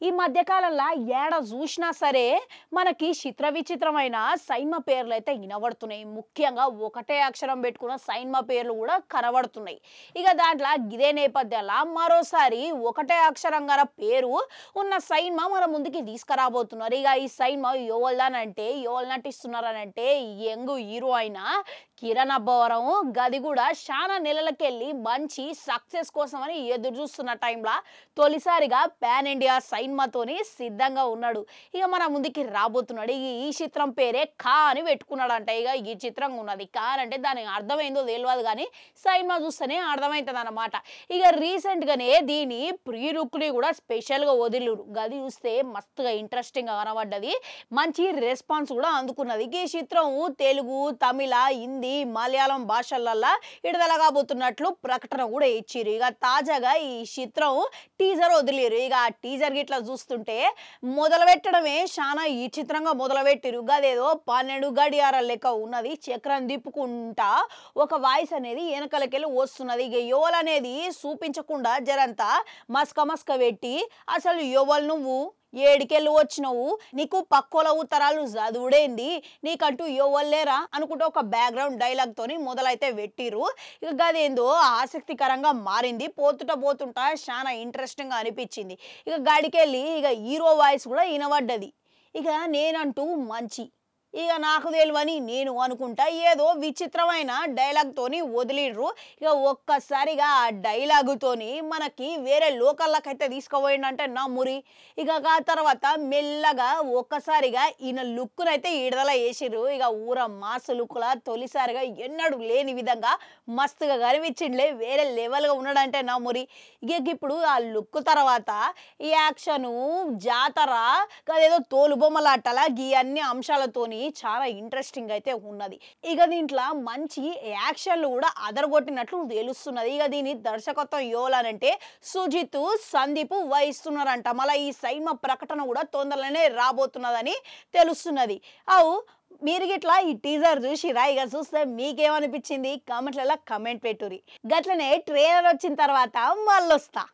ఈ మధ్య కాలంలో ఏడ చూసినా సరే మనకి చిత్ర విచిత్రమైన సైన్మ పేర్లు అయితే వినబడుతున్నాయి. ముఖ్యంగా ఒకటే అక్షరం పెట్టుకున్న సైన్మ పేర్లు కూడా కనబడుతున్నాయి. ఇక దాంట్లో ఇదే నేపథ్యంలో మరోసారి ఒకటే అక్షరం గల పేరు ఉన్న సైన్మ మన ముందుకి తీసుకురాబోతున్నారు. ఇక ఈ సైన్మ ఎవరిదానంటే ఎవరు నటిస్తున్నారనంటే యంగ్ హీరో అయిన కిరణ్ అబ్బవరం. గది కూడా చాలా నెలలకెళ్ళి మంచి సక్సెస్ కోసమని ఎదురు చూస్తున్న టైంలో తొలిసారిగా పాన్ ఇండియా సైన్మతోని సిద్ధంగా ఉన్నాడు. ఇక మన ముందుకి రాబోతున్నాడు. ఈ చిత్రం పేరే ఖా అని పెట్టుకున్నాడంట. ఇక ఈ చిత్రం ఉన్నది ఖా అంటే దాని అర్థమైందో తెలియదు కానీ సైన్మా చూస్తేనే అర్థమవుతుంది అన్నమాట. ఇక రీసెంట్గానే దీని ప్రీ లుక్ని కూడా స్పెషల్గా వదిలిరు. గది చూస్తే మస్తుగా ఇంట్రెస్టింగ్గా కనబడ్డది. మంచి రెస్పాన్స్ కూడా అందుకున్నది. ఈ చిత్రం తెలుగు, తమిళ, హిందీ, మలయాళం భాషలల్లో విడుదల కాబోతున్నట్లు ప్రకటన కూడా ఇచ్చిరు. ఇక తాజాగా ఈ చిత్రం టీజర్ వదిలేరు. ఇక ఆ టీజర్ గిట్లా చూస్తుంటే మొదలు పెట్టడమే చాలా ఈ చిత్రంగా మొదలుపెట్టిరు. గదేదో 12 గడియారాల లెక్క ఉన్నది. చక్రం తిప్పుకుంటా ఒక వాయిస్ అనేది వెనకలకెళ్ళి వస్తున్నది. ఇక యోవల్ అనేది చూపించకుండా జరంతా మస్క పెట్టి అసలు యోవల్ నువ్వు ఏడికెళ్ళి వచ్చినవు, నీకు పక్కోల ఉత్తరాలు చదువుడేంది, నీకంటూ ఎవరులేరా అనుకుంటూ ఒక బ్యాక్గ్రౌండ్ డైలాగ్ తోని మొదలైతే పెట్టిరు. ఇక గదేందో ఆసక్తికరంగా మారింది. పోతుంటా చాలా ఇంట్రెస్టింగ్ గా అనిపించింది. ఇక గాడికెళ్ళి ఇక హీరో వాయిస్ కూడా వినబడ్డది. ఇక నేనంటూ మంచి, ఇక నాకు తెలియని నేను అనుకుంటా ఏదో విచిత్రమైన డైలాగ్ తోని వదిలిడ్రు. ఇక ఒక్కసారిగా ఆ డైలాగ్ తోని మనకి వేరే లోకల్లకైతే తీసుకుపోయిందంటే నా మురి. ఇక ఆ తర్వాత మెల్లగా ఒక్కసారిగా ఈయన లుక్నైతే విడుదల చేసిర్రు. ఇక ఊర మాస్ లుక్లా తొలిసారిగా ఎన్నడూ లేని విధంగా మస్తుగా కనిపించిండ్లే. వేరే లెవెల్గా ఉన్నాడంటే నా మురి. ఇక ఇప్పుడు ఆ లుక్ తర్వాత ఈ యాక్షను, జాతర, అదేదో తోలు బొమ్మలాటలా ఈ అన్ని అంశాలతోని చాలా ఇంట్రెస్టింగ్ అయితే ఉన్నది. ఇక దీంట్లో మంచి యాక్షన్లు కూడా అదరగొట్టినట్లు తెలుస్తున్నది. ఇక దీని దర్శకత్వం ఎవరనంటే సుజిత్, సందీప్ వహిస్తున్నారంట. మళ్ళీ ఈ సైన్మ ప్రకటన కూడా తొందరలోనే రాబోతున్నదని తెలుస్తున్నది. మీరు గిట్లా ఈ టీజర్ చూసిరా? ఇక చూస్తే మీకేమనిపించింది కామెంట్లలో కమెంట్ పెట్టుర్రి. గట్లనే ట్రైలర్ వచ్చిన తర్వాత మళ్ళొస్తా.